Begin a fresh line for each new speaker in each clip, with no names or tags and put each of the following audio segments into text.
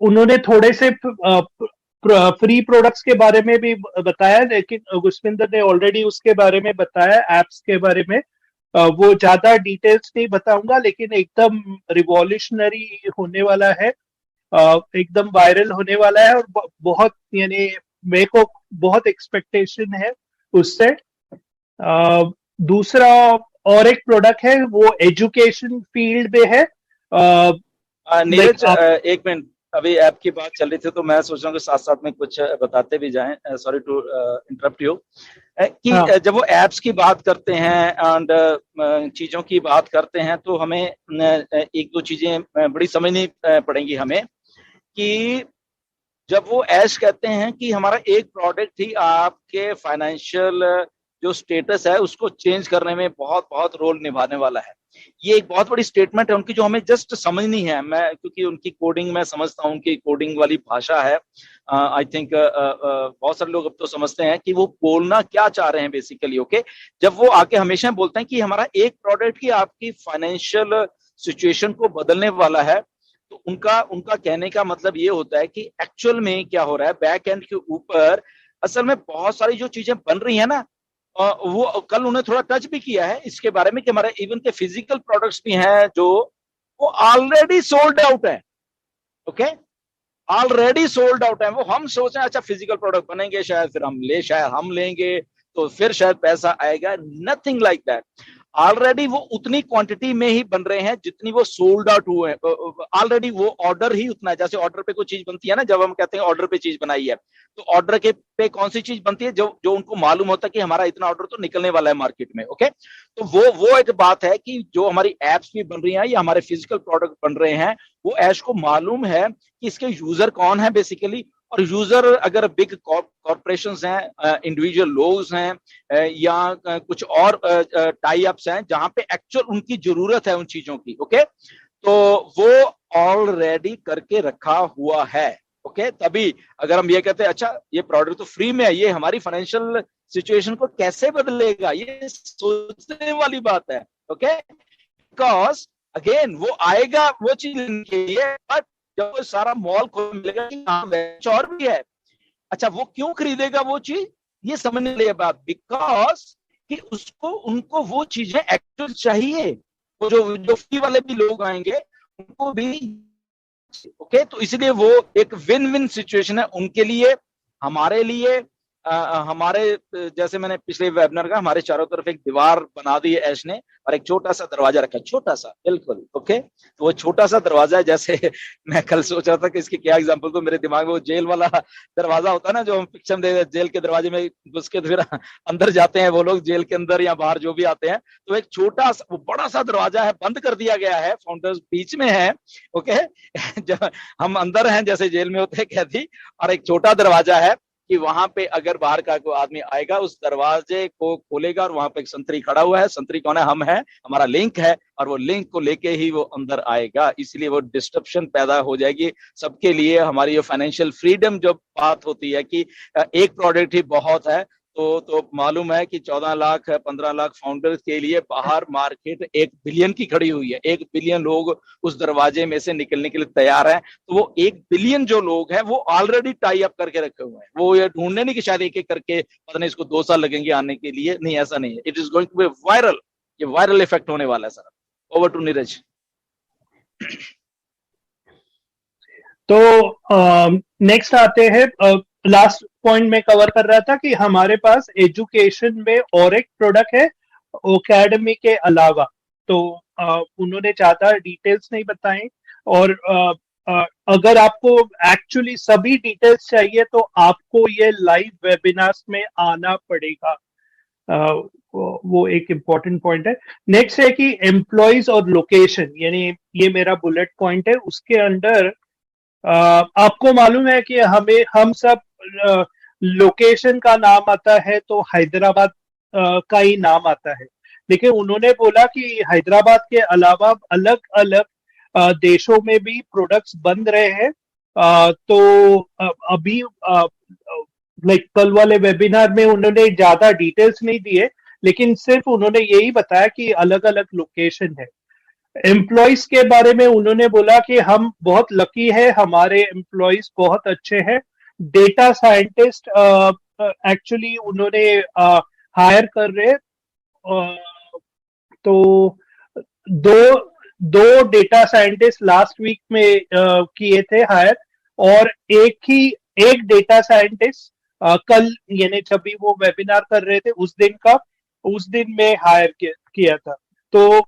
उन्होंने थोड़े से फ्री प्रोडक्ट्स के बारे में भी बताया, लेकिन गुरविंदर ने ऑलरेडी उसके बारे में बताया, एप्स के बारे में। वो ज्यादा डिटेल्स नहीं बताऊंगा, लेकिन एकदम रिवॉल्यूशनरी होने वाला है, एकदम वायरल होने वाला है, और बहुत, यानी मेरे को बहुत एक्सपेक्टेशन है उससे। दूसरा और एक प्रोडक्ट है, वो एजुकेशन फील्ड में है।
नीरज, एक मिनट, अभी ऐप की बात चल रही थी तो मैं सोच रहा हूँ कि साथ साथ में कुछ बताते भी जाएं। Sorry to interrupt you. कि जब वो एप्स की बात करते हैं एंड चीजों की बात करते हैं तो हमें एक दो चीजें बड़ी समझनी पड़ेंगी हमें। कि जब वो ऐश कहते हैं कि हमारा एक प्रोडक्ट ही आपके फाइनेंशियल जो स्टेटस है उसको चेंज करने में बहुत बहुत रोल निभाने वाला है, ये एक बहुत बड़ी स्टेटमेंट है उनकी जो हमें जस्ट समझनी है। मैं क्योंकि उनकी कोडिंग मैं समझता हूँ, उनकी कोडिंग वाली भाषा है। आई थिंक बहुत सारे लोग अब तो समझते हैं कि वो बोलना क्या चाह रहे हैं बेसिकली। ओके, जब वो आके हमेशा बोलते हैं कि हमारा एक प्रोडक्ट ही आपकी फाइनेंशियल सिचुएशन को बदलने वाला है, तो उनका उनका कहने का मतलब ये होता है कि एक्चुअल में क्या हो रहा है बैक एंड के ऊपर। असल में बहुत सारी जो चीजें बन रही है ना, वो कल उन्हें थोड़ा टच भी किया है इसके बारे में कि हमारे इवन के फिजिकल प्रोडक्ट्स भी हैं जो वो ऑलरेडी सोल्ड आउट है। ओके, ऑलरेडी सोल्ड आउट है। वो हम सोच रहे हैं अच्छा फिजिकल प्रोडक्ट बनेंगे, शायद हम लेंगे तो फिर शायद पैसा आएगा। Nothing like that. ऑलरेडी वो उतनी क्वांटिटी में ही बन रहे हैं जितनी वो सोल्ड आउट हुए हैं। ऑलरेडी वो ऑर्डर ही उतना है। जैसे ऑर्डर पे कोई चीज बनती है ना, जब हम कहते हैं ऑर्डर पे चीज बनाई है, तो ऑर्डर के पे कौन सी चीज बनती है जो जो उनको मालूम होता है कि हमारा इतना ऑर्डर तो निकलने वाला है मार्केट में। ओके, तो वो एक बात है कि जो हमारी एप्स भी बन रही हैं या हमारे फिजिकल प्रोडक्ट बन रहे हैं, वो ऐश को मालूम है कि इसके यूजर कौन है बेसिकली। और यूजर अगर बिग कॉर्पोरेशन हैं, इंडिविजुअल लोग हैं, या कुछ और टाई अप्स हैं जहां पे एक्चुअल उनकी जरूरत है उन चीजों की। ओके, तो वो ऑलरेडी करके रखा हुआ है। ओके, तभी अगर हम ये कहते हैं अच्छा ये प्रोडक्ट तो फ्री में है, ये हमारी फाइनेंशियल सिचुएशन को कैसे बदलेगा, ये सोचने वाली बात है। ओके, बिकॉज अगेन वो आएगा वो चीज के लिए, बट जब वो सारा मॉल को मिलेगा कि हाँ और भी है, अच्छा वो क्यों खरीदेगा वो चीज, ये समझने लिए बात। बिकॉज कि उसको उनको वो चीजें एक्चुअल चाहिए। वो जो जो फ्री वाले भी लोग आएंगे उनको भी। ओके, तो इसलिए वो एक विन विन सिचुएशन है उनके लिए, हमारे लिए। हमारे जैसे मैंने पिछले वेबिनार का, हमारे चारों तरफ एक दीवार बना दी है ऐश ने और एक छोटा सा दरवाजा रखा, छोटा सा बिल्कुल। ओके, तो वो छोटा सा दरवाजा है, जैसे मैं कल सोच रहा था कि इसकी क्या एग्जांपल, तो मेरे दिमाग में वो जेल वाला दरवाजा होता है ना जो हम पिक्चर में जेल के दरवाजे में घुस के फिर अंदर जाते हैं वो लोग जेल के अंदर या बाहर जो भी आते हैं। तो एक छोटा सा वो बड़ा सा दरवाजा है, बंद कर दिया गया है, फाउंडर्स बीच में है। ओके, हम अंदर हैं जैसे जेल में होते हैं कैदी, और एक छोटा दरवाजा है कि वहां पे अगर बाहर का कोई आदमी आएगा उस दरवाजे को खोलेगा और वहां पे एक संतरी खड़ा हुआ है। संतरी कौन है? हम है, हमारा लिंक है, और वो लिंक को लेके ही वो अंदर आएगा। इसलिए वो डिस्ट्रप्शन पैदा हो जाएगी सबके लिए। हमारी जो फाइनेंशियल फ्रीडम जो बात होती है कि एक प्रोडक्ट ही बहुत है, तो मालूम है कि 14 लाख 15 लाख फाउंडर्स के लिए बाहर मार्केट 1 बिलियन की खड़ी हुई है। 1 बिलियन लोग उस दरवाजे में से निकलने के लिए तैयार हैं। तो वो 1 बिलियन जो लोग हैं वो ऑलरेडी टाई अप करके रखे हुए हैं। वो ये ढूंढने नहीं कि शायद एक एक करके पता नहीं इसको 2 साल लगेंगे आने के लिए, नहीं ऐसा नहीं है। It is going to be viral, ये वायरल इफेक्ट होने वाला है सर। Over to Neeraj.
तो नेक्स्ट आते हैं, लास्ट पॉइंट में कवर कर रहा था कि हमारे पास एजुकेशन में और एक प्रोडक्ट है ओकेडमी के अलावा। तो उन्होंने ज्यादा डिटेल्स नहीं बताई, और अगर आपको एक्चुअली सभी डिटेल्स चाहिए तो आपको ये लाइव वेबिनार्स में आना पड़ेगा। वो एक इम्पॉर्टेंट पॉइंट है। नेक्स्ट है कि एम्प्लॉयज और लोकेशन, यानी ये मेरा बुलेट पॉइंट है। उसके अंडर आपको मालूम है कि हम सब लोकेशन का नाम आता है तो हैदराबाद का ही नाम आता है, लेकिन उन्होंने बोला कि हैदराबाद के अलावा अलग अलग देशों में भी प्रोडक्ट्स बन रहे हैं। तो अभी लाइक कल वाले वेबिनार में उन्होंने ज्यादा डिटेल्स नहीं दिए, लेकिन सिर्फ उन्होंने यही बताया कि अलग अलग लोकेशन है। एम्प्लॉयज के बारे में उन्होंने बोला कि हम बहुत लकी है, हमारे एम्प्लॉयज बहुत अच्छे हैं। डेटा साइंटिस्ट एक्चुअली उन्होंने हायर कर रहे, तो दो दो डेटा साइंटिस्ट लास्ट वीक में किए थे हायर, और एक डेटा साइंटिस्ट कल, यानी जब भी वो वेबिनार कर रहे थे उस दिन में हायर किया था। तो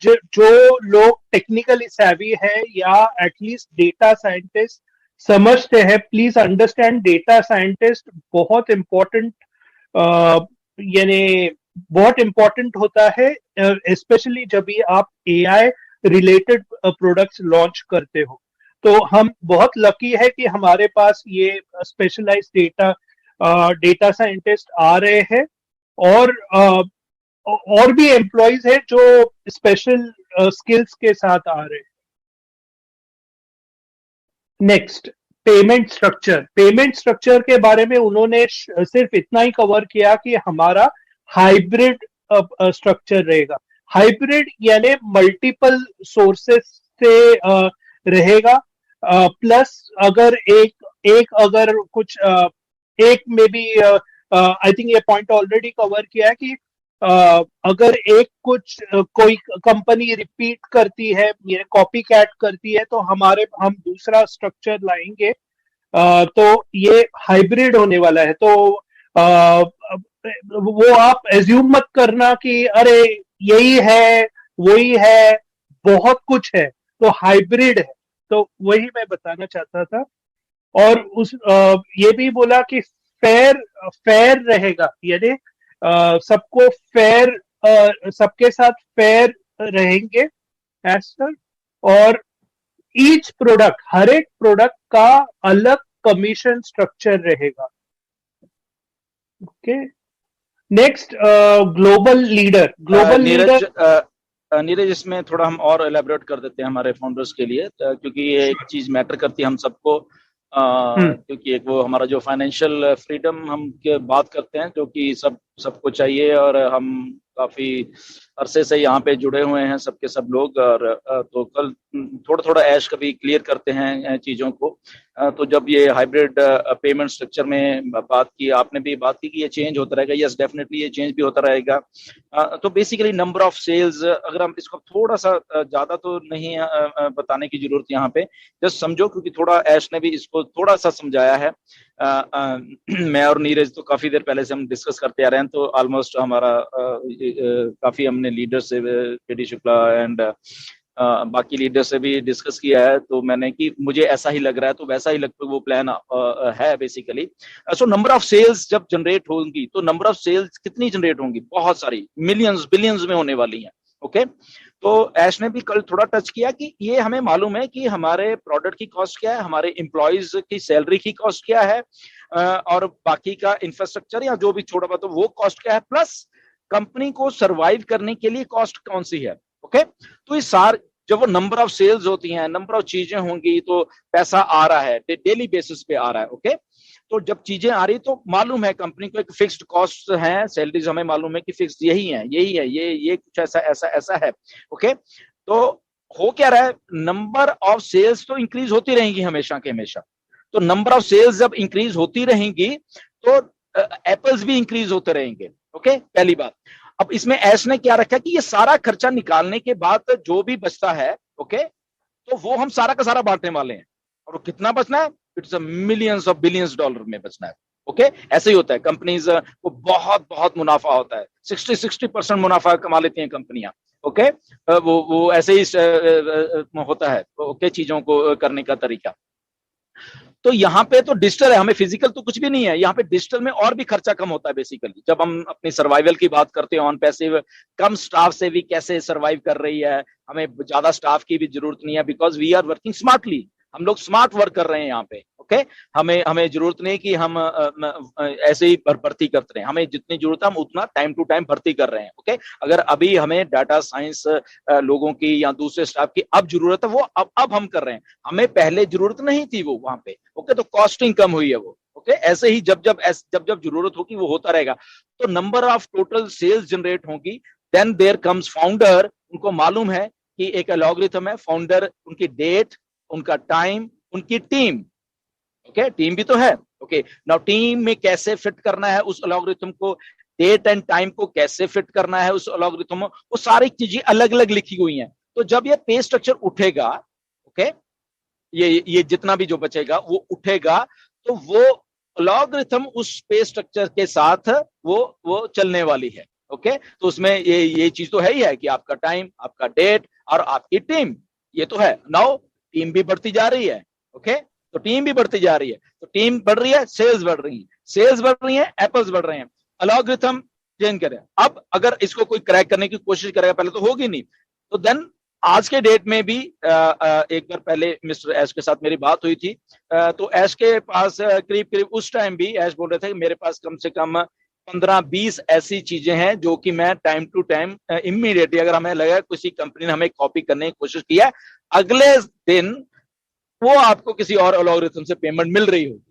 जो लोग टेक्निकली savvy है या एटलीस्ट डेटा साइंटिस्ट समझते हैं, प्लीज अंडरस्टैंड डेटा साइंटिस्ट बहुत इंपॉर्टेंट, यानी बहुत इंपॉर्टेंट होता है, स्पेशली जब भी आप एआई रिलेटेड प्रोडक्ट्स लॉन्च करते हो। तो हम बहुत लकी है कि हमारे पास ये स्पेशलाइज्ड डेटा साइंटिस्ट आ रहे हैं, और भी एम्प्लॉयज है जो स्पेशल स्किल्स के साथ आ रहे हैं। नेक्स्ट, पेमेंट स्ट्रक्चर के बारे में उन्होंने सिर्फ इतना ही कवर किया कि हमारा हाइब्रिड स्ट्रक्चर रहेगा। हाइब्रिड यानी मल्टीपल सोर्सेस से रहेगा, प्लस अगर अगर कुछ एक में भी, आई थिंक ये पॉइंट ऑलरेडी कवर किया है कि अगर कोई कंपनी रिपीट करती है, ये कॉपी कैट करती है, तो हम दूसरा स्ट्रक्चर लाएंगे। तो ये हाइब्रिड होने वाला है। तो वो आप एज्यूम मत करना कि अरे यही है वही है, बहुत कुछ है, तो हाइब्रिड है। तो वही मैं बताना चाहता था। और ये भी बोला कि फेयर रहेगा, यानी सबको फेयर, सबके साथ फेयर रहेंगे एज सर। और हर एक प्रोडक्ट का अलग कमीशन स्ट्रक्चर रहेगा। Okay, next, global leader.
Neeraj, इसमें थोड़ा हम और एलेबोरेट कर देते हैं हमारे फाउंडर्स के लिए, क्योंकि ये एक चीज मैटर करती है हम सबको, क्योंकि एक वो हमारा जो फाइनेंशियल फ्रीडम हम बात करते हैं, जो कि सबको चाहिए, और हम काफी अरसे से यहाँ पे जुड़े हुए हैं सबके सब लोग। और तो कल थोड़ा थोड़ा ऐश कभी क्लियर करते हैं चीजों को। तो जब ये हाइब्रिड पेमेंट स्ट्रक्चर में बात की, आपने भी बात की कि ये चेंज होता रहेगा। यस, डेफिनेटली ये चेंज भी होता रहेगा। तो बेसिकली नंबर ऑफ सेल्स, अगर हम इसको थोड़ा सा ज्यादा तो नहीं बताने की जरूरत यहाँ पे, जस्ट समझो, क्योंकि थोड़ा ऐश ने भी इसको थोड़ा सा समझाया है। मैं और नीरज तो काफी देर पहले से हम डिस्कस करते आ रहे हैं, तो ऑलमोस्ट हमारा काफी हमने लीडर से, पीडी शुक्ला एंड बाकी लीडर से भी डिस्कस किया है। तो मैंने कि मुझे ऐसा ही लग रहा है, तो वैसा ही लगभग वो प्लान है basically. So number of sales जब जनरेट होंगी, तो नंबर ऑफ सेल्स कितनी जनरेट होंगी? बहुत सारी, मिलियंस बिलियंस में होने वाली हैं। ओके, तो ऐश ने भी कल थोड़ा टच किया कि ये हमें मालूम है कि हमारे प्रोडक्ट की कॉस्ट क्या है, हमारे एम्प्लॉयज की सैलरी की कॉस्ट क्या है, और बाकी का इंफ्रास्ट्रक्चर या जो भी छोटा बहुत वो कॉस्ट क्या है, प्लस कंपनी को सरवाइव करने के लिए कॉस्ट कौन सी है। ओके, तो ये सार जब वो नंबर ऑफ सेल्स होती हैं, नंबर ऑफ चीजें होंगी, तो पैसा आ रहा है, डेली बेसिस पे आ रहा है। ओके, तो जब चीजें आ रही तो मालूम है कंपनी को एक फिक्स्ड कॉस्ट है, सैलरीज हमें मालूम है कि फिक्स यही है, ये कुछ ऐसा ऐसा ऐसा है। ओके, तो हो क्या रहा है, नंबर ऑफ सेल्स तो इंक्रीज होती रहेंगी हमेशा के हमेशा। तो नंबर ऑफ सेल्स जब इंक्रीज होती रहेंगी, तो एप्पल्स भी इंक्रीज होते रहेंगे। ओके, पहली बात। अब इसमें ऐश ने क्या रखा कि ये सारा खर्चा निकालने के बाद जो भी बचता है, ओके, तो वो हम सारा का सारा बांटने वाले हैं। और वो कितना बचना है? It's millions of billions dollar में बचना है। ओके, ऐसे ही होता है, कंपनीज को बहुत बहुत मुनाफा होता है, 60% मुनाफा कमा लेती हैं कंपनियां। ओके, वो ऐसे ही होता है। ओके, चीजों को करने का तरीका। तो यहाँ पे तो डिजिटल है, हमें फिजिकल तो कुछ भी नहीं है। यहाँ पे डिजिटल में और भी खर्चा कम होता है बेसिकली। जब हम अपनी सर्वाइवल की बात करते हैं, ऑन पैसिव, कम स्टाफ से भी कैसे सर्वाइव कर रही है, हमें ज्यादा स्टाफ की भी जरूरत नहीं है, because we are working smartly. हम लोग स्मार्ट वर्क कर रहे हैं यहाँ पे। ओके, हमें जरूरत नहीं कि हम ऐसे ही भर्ती करते रहे, हमें जितनी जरूरत है हम उतना टाइम टू टाइम भर्ती कर रहे हैं। ओके, अगर अभी हमें डाटा साइंस लोगों की या दूसरे स्टाफ की अब जरूरत है, वो अब हम कर रहे हैं, हमें पहले जरूरत नहीं थी वो वहां पे। ओके, तो कॉस्टिंग कम हुई है वो। ओके, ऐसे ही जब जरूरत होगी वो होता रहेगा। तो number of total sales generate होगी, देन देयर कम्स फाउंडर, उनको मालूम है कि एक एल्गोरिथम है, फाउंडर, उनकी डेट, उनका टाइम, उनकी टीम, ओके, टीम भी तो है, ओके। नाउ टीम में कैसे फिट करना है उस एल्गोरिथम को, डेट एंड टाइम को कैसे फिट करना है उस एल्गोरिथम में, वो सारी चीजें अलग अलग लिखी हुई हैं। तो जब ये पे स्ट्रक्चर उठेगा, ओके, ये जितना भी जो बचेगा वो उठेगा, तो वो लॉगरिथम उस पे स्ट्रक्चर के साथ वो चलने वाली है, ओके। तो उसमें ये चीज तो है ही है कि आपका टाइम, आपका डेट और आपकी टीम, ये तो है। नाउ टीम भी बढ़ती जा रही है, ओके, तो टीम भी बढ़ती जा रही है, तो टीम बढ़ रही है, सेल्स बढ़ रही है, सेल्स बढ़ रही है, एप्पल्स बढ़ रहे हैं, अलॉगरिथम चेंज करें। अब अगर इसको कोई क्रैक करने की कोशिश करेगा, पहले तो होगी नहीं, तो देन आज के डेट में भी एक बार पहले मिस्टर ऐश के साथ मेरी बात हुई थी, तो ऐश के पास करीब करीब उस टाइम भी ऐश बोल रहे थे कि मेरे पास कम से कम 15-20 ऐसी चीजें हैं जो कि मैं टाइम टू टाइम इमीडिएटली, अगर हमें लगा किसी कंपनी ने हमें कॉपी करने की कोशिश किया, अगले दिन वो आपको किसी और एल्गोरिथम से पेमेंट मिल रही होगी,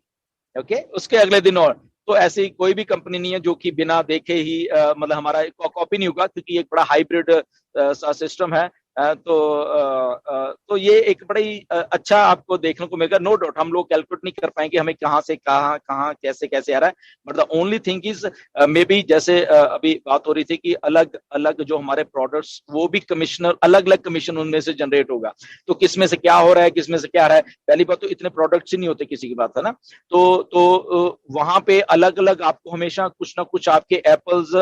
ओके, उसके अगले दिन। और तो ऐसी कोई भी कंपनी नहीं है जो कि बिना देखे ही मतलब हमारा कॉपी नहीं होगा, क्योंकि एक बड़ा हाइब्रिड सिस्टम है। तो ये एक बड़ी अच्छा आपको देखने को मिलेगा। नो डाउट हम लोग कैलकुलेट नहीं कर पाएंगे हमें कहाँ से कहाँ कहाँ कैसे कैसे आ रहा है, but the only thing is may be, जैसे अभी बात हो रही थी कि अलग अलग जो हमारे प्रोडक्ट्स, वो भी कमिश्नर, अलग अलग कमीशन उनमें से जनरेट होगा, तो किस में से क्या हो रहा है, किस में से क्या आ रहा है। पहली बात तो इतने प्रोडक्ट्स ही नहीं होते किसी की बात, है ना, तो वहां पे अलग अलग आपको हमेशा कुछ ना कुछ आपके एप्पल्स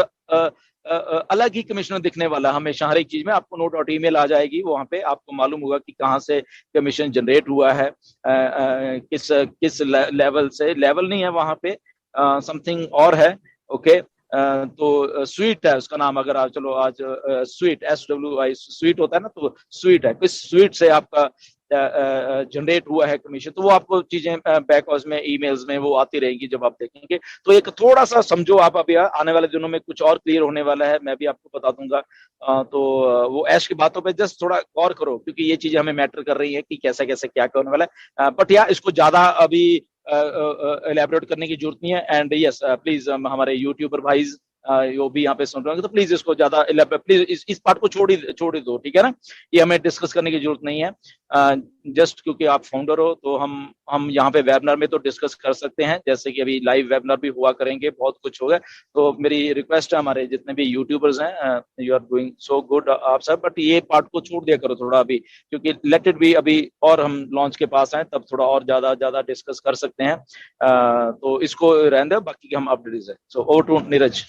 अलग ही कमिश्नर दिखने वाला हमेशा, हर एक चीज में आपको नो डाउट ईमेल आ जाएगी, वहां पे आपको मालूम होगा कि कहाँ से कमीशन जनरेट हुआ है, किस किस लेवल से, लेवल नहीं है वहां पे, समथिंग और है, ओके। तो स्वीट है उसका नाम, अगर आप चलो आज स्वीट, SWI स्वीट होता है ना, तो स्वीट है, किस स्वीट से आपका जनरेट हुआ है कमीशन, तो वो आपको चीजें बैक हाउस में ईमेल्स में वो आती रहेगी जब आप देखेंगे। तो एक थोड़ा सा समझो आप, अभी आने वाले दिनों में कुछ और क्लियर होने वाला है, मैं भी आपको बता दूंगा। तो वो ऐश की बातों पे जस्ट थोड़ा गौर करो, क्योंकि ये चीजें हमें मैटर कर रही है कि कैसे कैसे क्या क्या होने वाला है, बट या इसको ज्यादा अभी एलैबोरेट करने की जरूरत नहीं है। एंड यस प्लीज हमारे यूट्यूबर भाई वो भी यहाँ पे सुन रहे होंगे, तो प्लीज इसको ज्यादा प्लीज इस पार्ट को छोड़ ही दो, ठीक है ना, ये हमें डिस्कस करने की जरूरत नहीं है। जस्ट क्योंकि आप फाउंडर हो, तो हम यहाँ पे वेबिनार में तो डिस्कस कर सकते हैं, जैसे कि अभी लाइव वेबिनार भी हुआ करेंगे, बहुत कुछ होगा। तो मेरी रिक्वेस्ट है हमारे जितने भी यूट्यूबर्स हैं, you are doing so good आप सब, बट ये पार्ट को छोड़ दिया करो थोड़ा अभी, क्योंकि लेट इट बी, अभी और हम लॉन्च के पास हैं, तब थोड़ा और ज्यादा ज्यादा डिस्कस कर सकते हैं। तो इसको रहने दो, बाकी हम अपडेट है। So over to Neeraj.